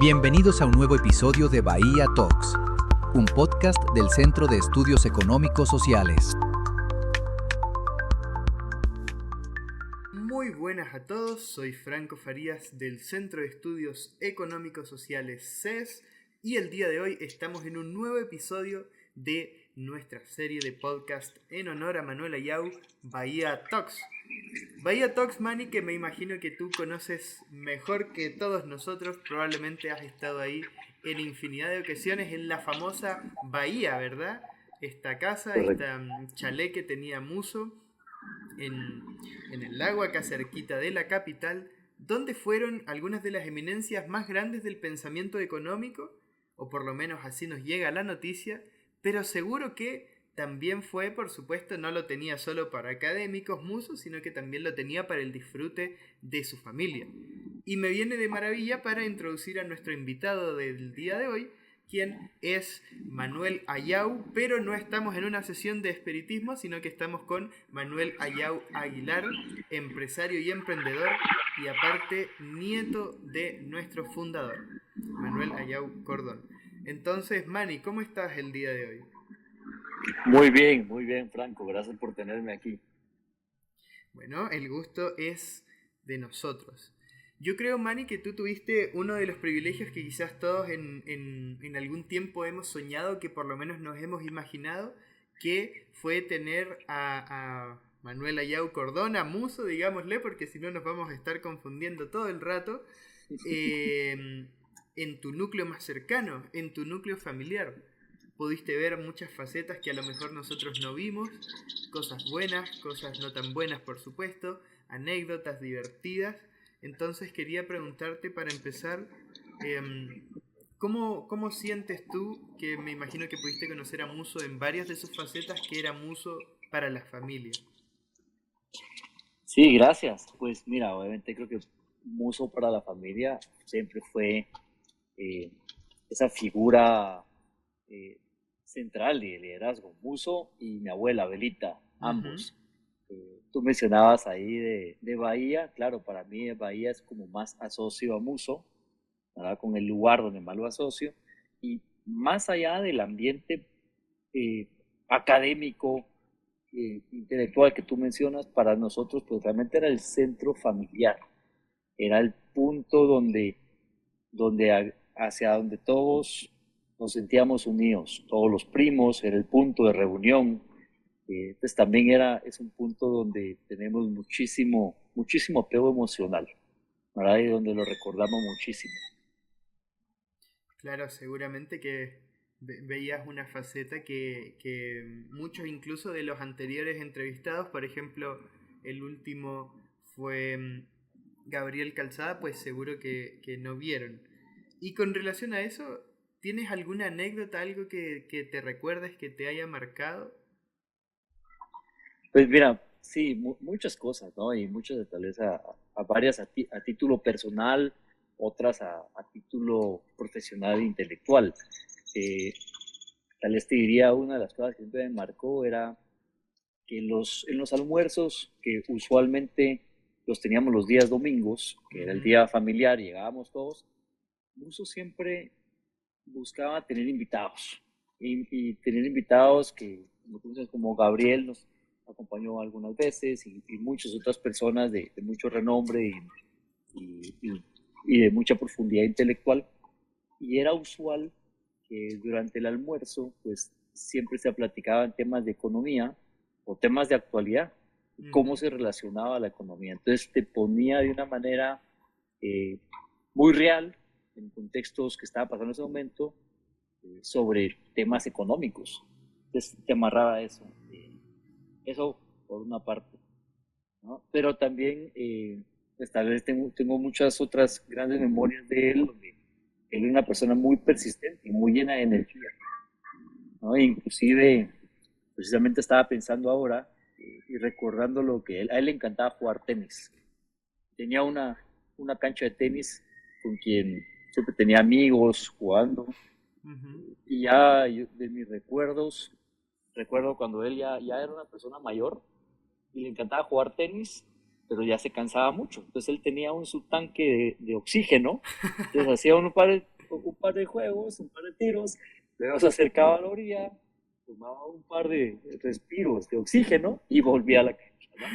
Bienvenidos a un nuevo episodio de Bahía Talks, un podcast del Centro de Estudios Económicos Sociales. Muy buenas a todos, soy Franco Farías del Centro de Estudios Económicos Sociales CES y el día de hoy estamos en un nuevo episodio de nuestra serie de podcast en honor a Manuel Ayau, Bahía Talks. Bahía Talks, Manny, que me imagino que tú conoces mejor que todos nosotros, probablemente has estado ahí en infinidad de ocasiones en la famosa Bahía, ¿verdad? Esta casa, Correcto. esta chalet que tenía Muso en el lago, acá cerquita de la capital, donde fueron algunas de las eminencias más grandes del pensamiento económico, o por lo menos así nos llega la noticia, pero seguro que también fue, por supuesto, no lo tenía solo para académicos Muso, sino que también lo tenía para el disfrute de su familia. Y me viene de maravilla para introducir a nuestro invitado del día de hoy, quien es Manuel Ayau, pero no estamos en una sesión de espiritismo, sino que estamos con Manuel Ayau Aguilar, empresario y emprendedor, y aparte nieto de nuestro fundador, Manuel Ayau Cordón. Entonces, Manny, ¿cómo estás el día de hoy? Muy bien, Franco. Gracias por tenerme aquí. Bueno, el gusto es de nosotros. Yo creo, Manny, que tú tuviste uno de los privilegios que quizás todos en algún tiempo hemos soñado, que por lo menos nos hemos imaginado, que fue tener a Manuel Ayau Cordón, a Muso, digámosle, porque si no nos vamos a estar confundiendo todo el rato, en tu núcleo más cercano, en tu núcleo familiar. Pudiste ver muchas facetas que a lo mejor nosotros no vimos, cosas buenas, cosas no tan buenas, por supuesto, anécdotas divertidas. Entonces quería preguntarte para empezar, ¿cómo sientes tú, que me imagino que pudiste conocer a Muso en varias de sus facetas, que era Muso para la familia? Sí, gracias. Pues mira, obviamente creo que Muso para la familia siempre fue eh, esa figura eh, central de liderazgo. Muso y mi abuela, Belita, Uh-huh. ambos. Tú mencionabas ahí de Bahía. Claro, para mí Bahía es como más asocio a Muso, ¿verdad? Con el lugar donde más lo asocio. Y más allá del ambiente eh, académico, intelectual que tú mencionas, para nosotros pues realmente era el centro familiar, era el punto hacia donde todos nos sentíamos unidos, todos los primos, era el punto de reunión. Pues también es un punto donde tenemos muchísimo apego emocional, ¿verdad? Y donde lo recordamos muchísimo. Claro, seguramente que veías una faceta que muchos incluso de los anteriores entrevistados, por ejemplo, el último fue Gabriel Calzada, pues seguro que no vieron. Y con relación a eso, ¿tienes alguna anécdota, algo que te recuerdes que te haya marcado? Pues mira, sí, muchas cosas, ¿no? Y muchas de tal vez a varias a título personal, otras a título profesional e intelectual. Eh, Tal vez te diría una de las cosas que siempre me marcó era que en los almuerzos, que usualmente los teníamos los días domingos, que era el Ujú. día familiar, llegábamos todos, Muso siempre buscaba tener invitados. Y tener invitados que, como tú dices, como Gabriel nos acompañó algunas veces y muchas otras personas de mucho renombre y, y, y de mucha profundidad intelectual. Y era usual que durante el almuerzo, pues siempre se platicaban temas de economía o temas de actualidad, cómo Ujú. se relacionaba la economía. Entonces te ponía de una manera eh, muy real, en contextos que estaba pasando en ese momento, sobre temas económicos. Entonces te amarraba eso. Eso por una parte, ¿no? Pero también, pues, tal vez tengo muchas otras grandes memorias de él, donde él era una persona muy persistente y muy llena de energía, ¿no? Inclusive, precisamente estaba pensando ahora y recordando lo que a él le encantaba jugar tenis. Tenía una cancha de tenis con quien siempre tenía amigos jugando. Ujú. Y ya de mis recuerdos, recuerdo cuando él ya era una persona mayor y le encantaba jugar tenis, pero ya se cansaba mucho. Entonces él tenía su tanque de oxígeno, entonces hacía un par un par de juegos, un par de tiros, luego se acercaba a la orilla, tomaba un par de respiros de oxígeno y volvía a la cancha, ¿no?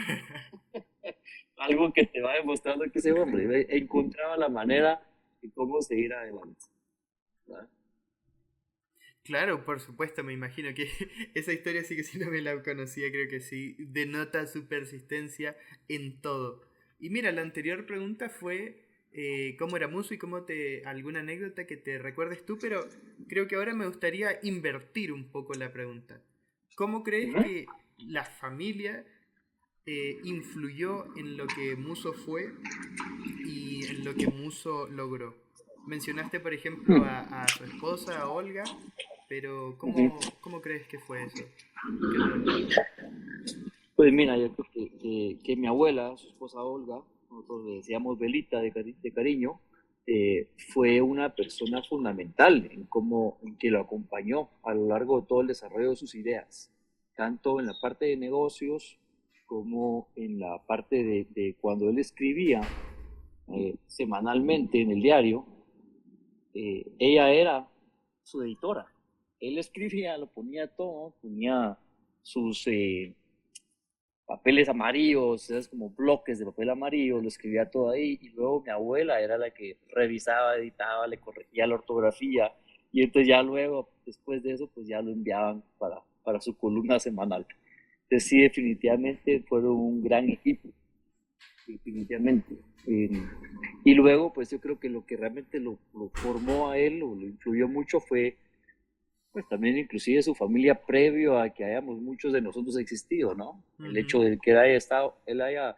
Algo que te va demostrando que ese hombre encontraba la manera de cómo seguir adelante, ¿verdad? Claro, por supuesto, me imagino que esa historia sí que sí no me la conocía, creo que sí, denota su persistencia en todo. Y mira, la anterior pregunta fue cómo era Muso y alguna anécdota que te recuerdes tú, pero creo que ahora me gustaría invertir un poco la pregunta. ¿Cómo crees Ujú. que la familia influyó en lo que Muso fue y en lo que Muso logró? Mencionaste, por ejemplo, a su esposa, a Olga, pero Ujú. ¿cómo crees que fue eso? ¿Qué rol? Pues mira, yo creo que mi abuela, su esposa Olga, nosotros le decíamos Belita de cariño, fue una persona fundamental en que lo acompañó a lo largo de todo el desarrollo de sus ideas, tanto en la parte de negocios como en la parte de cuando él escribía semanalmente en el diario. Ella era su editora. Él escribía, lo ponía todo, ponía sus papeles amarillos, ¿sabes? Como bloques de papel amarillo, lo escribía todo ahí, y luego mi abuela era la que revisaba, editaba, le corregía la ortografía, y entonces ya luego, después de eso, pues ya lo enviaban para su columna semanal. Entonces sí, definitivamente fueron un gran equipo, definitivamente. Eh, y luego, pues yo creo que lo que realmente lo formó a él, o lo influyó mucho, fue pues también inclusive su familia previo a que hayamos muchos de nosotros existido, ¿no? El Ujú. hecho de que él haya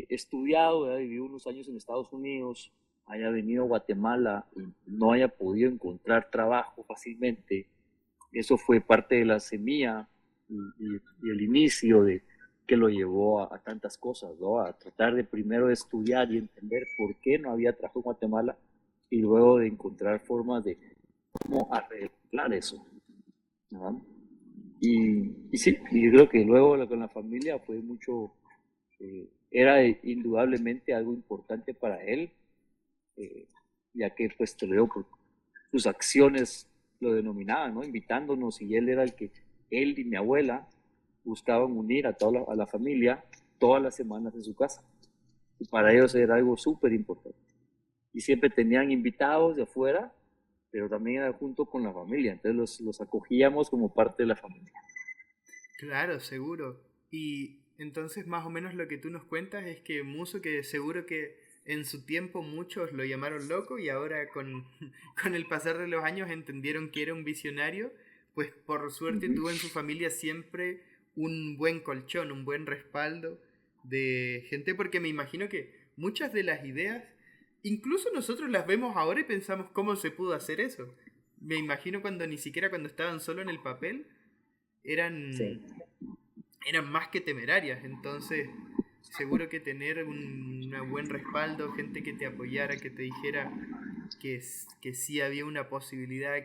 estudiado, haya vivido unos años en Estados Unidos, haya venido a Guatemala y no haya podido encontrar trabajo fácilmente, eso fue parte de la semilla y el inicio de que lo llevó a tantas cosas, ¿no? A tratar de primero estudiar y entender por qué no había trabajo en Guatemala y luego de encontrar formas de cómo arreglar eso, ¿no? Y sí, y yo creo que luego con la familia fue mucho, era indudablemente algo importante para él, eh, ya que pues te lo digo, por sus acciones lo denominaban, ¿no? Invitándonos y él era él y mi abuela buscaban unir a la familia todas las semanas en su casa. Y para ellos Ujú. era algo súper importante. Y siempre tenían invitados de afuera, pero también era junto con la familia. Entonces los acogíamos como parte de la familia. Claro, seguro. Y entonces más o menos lo que tú nos cuentas es que Muso, que seguro que en su tiempo muchos lo llamaron loco y ahora con el pasar de los años entendieron que era un visionario, pues por suerte Ujú. tuvo en su familia siempre un buen colchón, un buen respaldo de gente, porque me imagino que muchas de las ideas, incluso nosotros las vemos ahora y pensamos cómo se pudo hacer eso. Me imagino cuando ni siquiera cuando estaban solo en el papel Sí. eran eran más que temerarias. Entonces, seguro que tener un buen respaldo, gente que te apoyara, que te dijera que sí había una posibilidad,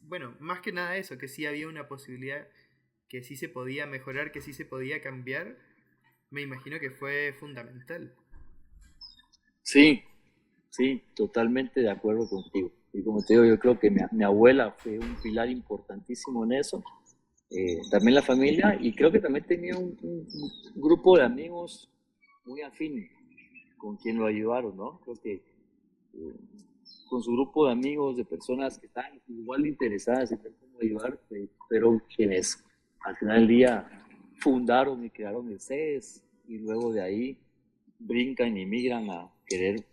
bueno, más que nada eso, que sí había una posibilidad, que sí se podía mejorar, que sí se podía cambiar, me imagino que fue fundamental. Sí, sí, totalmente de acuerdo contigo. Y como te digo, yo creo que mi abuela fue un pilar importantísimo en eso. También la familia, y creo que también tenía un grupo de amigos muy afín con quien lo ayudaron, ¿no? Creo que eh, con su grupo de amigos, de personas que están igual de interesadas en ver cómo ayudar, pero quienes al final del día fundaron y crearon el CES y luego de ahí brincan y migran a querer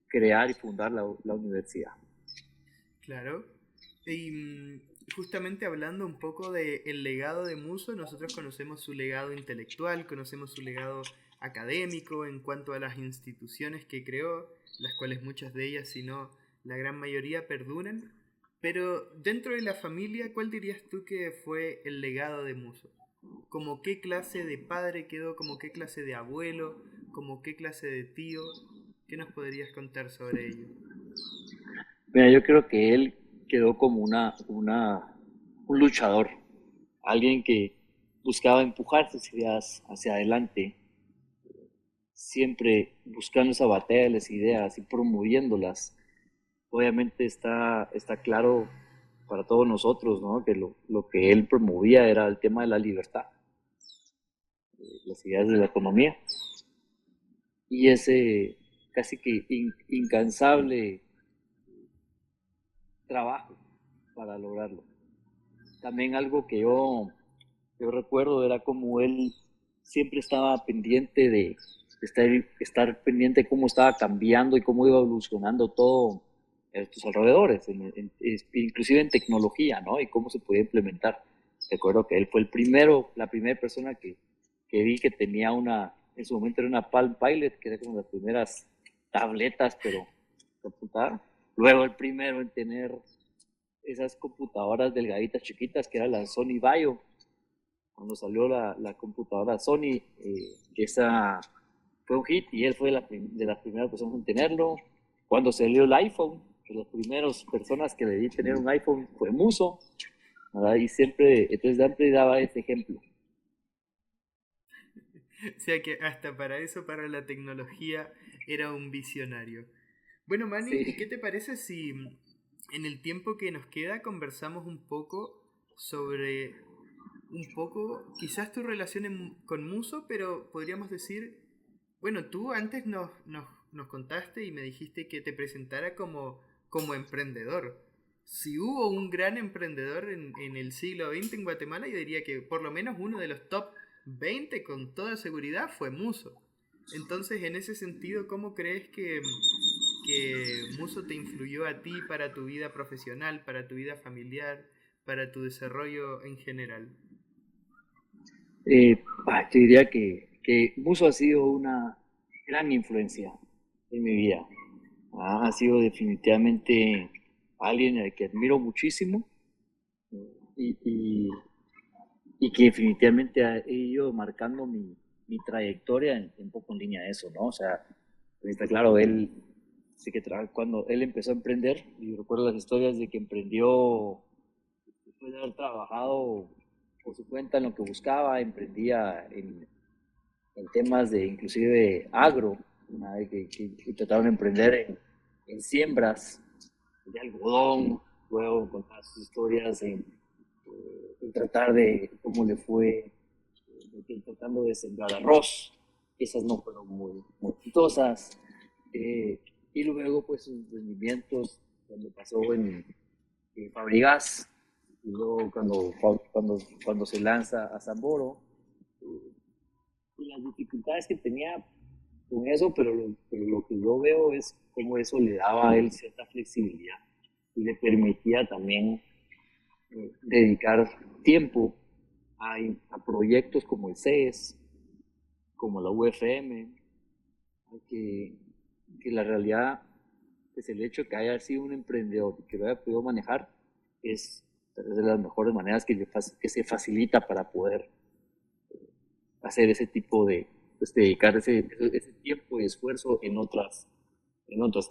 crear y fundar la universidad. Claro. Y justamente hablando un poco del legado de Muso, nosotros conocemos su legado intelectual, conocemos su legado académico en cuanto a las instituciones que creó, las cuales muchas de ellas, si no la gran mayoría, perduran. Pero dentro de la familia, ¿cuál dirías tú que fue el legado de Muso? ¿Como qué clase de padre quedó? ¿Como qué clase de abuelo? ¿Como qué clase de tío? ¿Qué nos podrías contar sobre ello? Mira, yo creo que él quedó como un luchador, alguien que buscaba empujar sus ideas hacia adelante, siempre buscando esa batalla de las ideas y promoviéndolas. obviamente está claro para todos nosotros, ¿no? Que lo que él promovía era el tema de la libertad, las ideas de la economía y ese casi que incansable trabajo para lograrlo. También algo que yo recuerdo era como él siempre estaba pendiente de estar pendiente de cómo estaba cambiando y cómo iba evolucionando todo a tus alrededores, inclusive en tecnología, ¿no? Y cómo se podía implementar. Recuerdo que él fue la primera persona que vi que tenía en su momento era una Palm Pilot, que era como las primeras tabletas, pero computadora. Luego el primero en tener esas computadoras delgaditas chiquitas, que era la Sony Vaio. Cuando salió la computadora Sony, esa fue un hit y él fue de las primeras personas en tenerlo. Cuando salió el iPhone, de las primeras personas que le di tener un iPhone fue Muso, ¿verdad? Y siempre daba ese ejemplo. O sea que hasta para eso, para la tecnología, era un visionario. Bueno, Manny, ¿y qué Sí. te parece si en el tiempo que nos queda conversamos un poco sobre quizás tu relación con Muso, pero podríamos decir, bueno, tú antes nos contaste y me dijiste que te presentara como emprendedor. Si hubo un gran emprendedor en el siglo XX en Guatemala, yo diría que por lo menos uno de los top 20 con toda seguridad fue Muso. Entonces, en ese sentido, ¿cómo crees que Muso te influyó a ti para tu vida profesional, para tu vida familiar, para tu desarrollo en general? Te diría que Muso ha sido una gran influencia en mi vida. Ha sido definitivamente alguien al que admiro muchísimo y, y- y que definitivamente ha ido marcando mi trayectoria un poco en línea de eso, ¿no? O sea, está claro, sí que cuando él empezó a emprender, y recuerdo las historias de que emprendió después de haber trabajado por su cuenta en lo que buscaba, emprendía en temas de inclusive agro, ¿no? Que trataron de emprender en siembras de algodón, luego contar sus historias en tratar de cómo le fue tratando de sembrar arroz, esas no fueron muy exitosas, y luego pues sus rendimientos cuando pasó en Fabrigas, y luego cuando se lanza a Zamboro, eh, y las dificultades que tenía con eso, pero lo que yo veo es cómo eso le daba a él cierta flexibilidad y le permitía también dedicar tiempo a proyectos como el CES, como la UFM, que, que la realidad, pues el hecho de que haya sido un emprendedor y que lo haya podido manejar es de las mejores maneras que se facilita para poder hacer ese tipo pues dedicar ese tiempo y esfuerzo en otras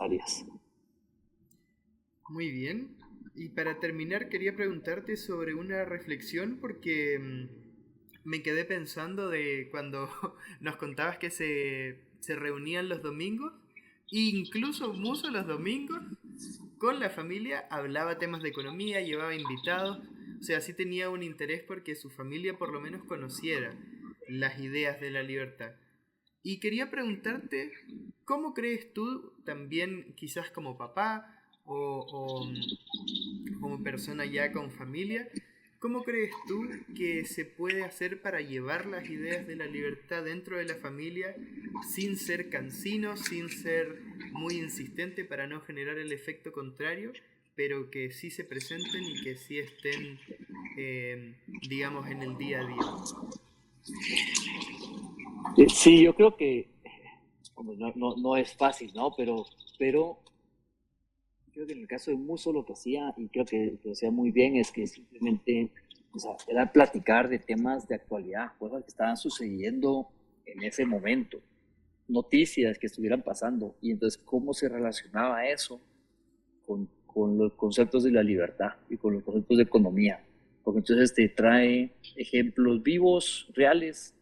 áreas. Muy bien. Y para terminar, quería preguntarte sobre una reflexión porque me quedé pensando de cuando nos contabas que se reunían los domingos, e incluso Muso los domingos con la familia hablaba temas de economía, llevaba invitados, o sea, sí tenía un interés porque su familia por lo menos conociera las ideas de la libertad. Y quería preguntarte, ¿cómo crees tú también, quizás como papá o como persona ya con familia, cómo crees tú que se puede hacer para llevar las ideas de la libertad dentro de la familia sin ser cansino, sin ser muy insistente para no generar el efecto contrario, pero que sí se presenten y que sí estén, digamos, en el día a día? Sí, yo creo que hombre, no es fácil, ¿no? Pero creo que en el caso de Muso lo que hacía, y creo que lo hacía muy bien, es que simplemente, o sea, era platicar de temas de actualidad, cosas que estaban sucediendo en ese momento, noticias que estuvieran pasando, y entonces cómo se relacionaba eso con los conceptos de la libertad y con los conceptos de economía, porque entonces te trae ejemplos vivos, reales,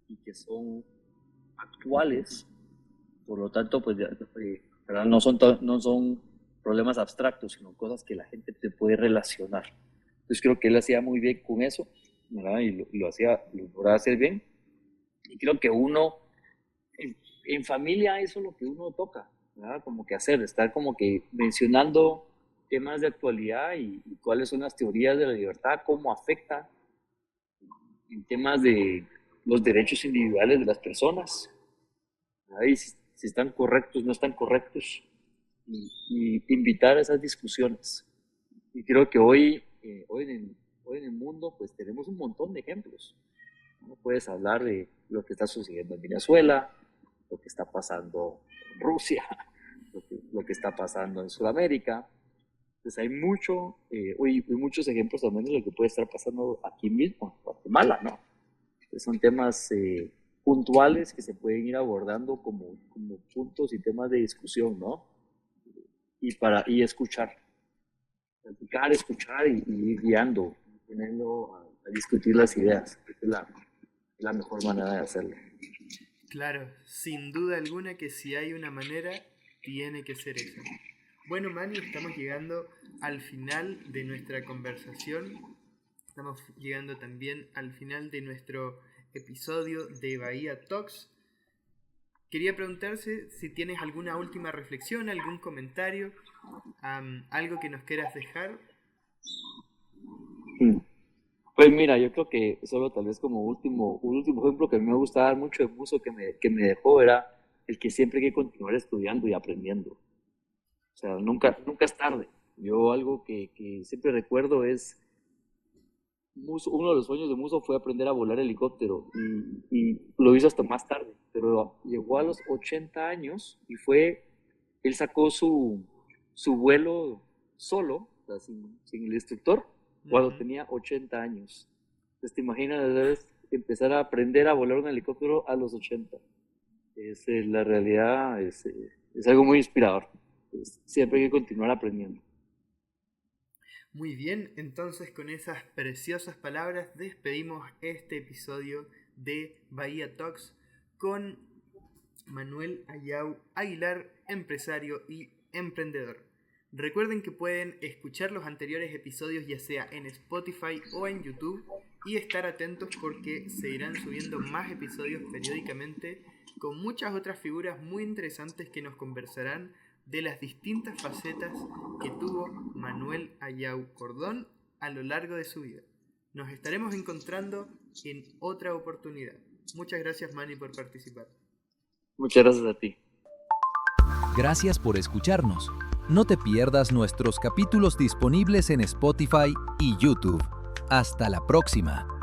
y que son actuales, por lo tanto, pues, ¿verdad? No son problemas abstractos, sino cosas que la gente te puede relacionar. Entonces creo que él hacía muy bien con eso, ¿verdad? Y lo lograba hacer bien. Y creo que uno, en familia, eso es lo que uno toca, ¿verdad? Como que hacer, estar como que mencionando temas de actualidad y cuáles son las teorías de la libertad, cómo afecta en temas de los derechos individuales de las personas, ¿verdad? Y si están correctos, no están correctos, y invitar a esas discusiones. Y creo que hoy en el mundo pues tenemos un montón de ejemplos. ¿No? Puedes hablar de lo que está sucediendo en Venezuela, lo que está pasando en Rusia, lo que está pasando en Sudamérica. Entonces hay muchos ejemplos también de lo que puede estar pasando aquí mismo, en Guatemala, ¿no? Entonces son temas puntuales que se pueden ir abordando como puntos y temas de discusión, ¿no? Y escuchar, platicar, escuchar y ir guiando, poniendo a discutir las ideas. Es la mejor manera de hacerlo. Claro, sin duda alguna que si hay una manera, tiene que ser esa. Bueno, Mani, estamos llegando al final de nuestra conversación. Estamos llegando también al final de nuestro episodio de Bahía Talks. Quería preguntarse si tienes alguna última reflexión, algún comentario, algo que nos quieras dejar. Pues mira, yo creo que solo tal vez como un último ejemplo que a mí me gusta dar mucho de Musso que me dejó era el que siempre hay que continuar estudiando y aprendiendo. O sea, nunca es tarde. Yo algo que siempre recuerdo es uno de los sueños de Musso fue aprender a volar helicóptero y lo hizo hasta más tarde, pero llegó a los 80 años y él sacó su vuelo solo, o sea, sin el instructor, cuando tenía 80 años. Entonces te imaginas, ¿sabes? Empezar a aprender a volar un helicóptero a los 80. La realidad es algo muy inspirador. Entonces, siempre hay que continuar aprendiendo. Muy bien, entonces con esas preciosas palabras despedimos este episodio de Bahía Talks con Manuel Ayau Aguilar, empresario y emprendedor. Recuerden que pueden escuchar los anteriores episodios ya sea en Spotify o en YouTube y estar atentos porque se irán subiendo más episodios periódicamente con muchas otras figuras muy interesantes que nos conversarán de las distintas facetas que tuvo Manuel Ayau Cordón a lo largo de su vida. Nos estaremos encontrando en otra oportunidad. Muchas gracias, Manny, por participar. Muchas gracias a ti. Gracias por escucharnos. No te pierdas nuestros capítulos disponibles en Spotify y YouTube. Hasta la próxima.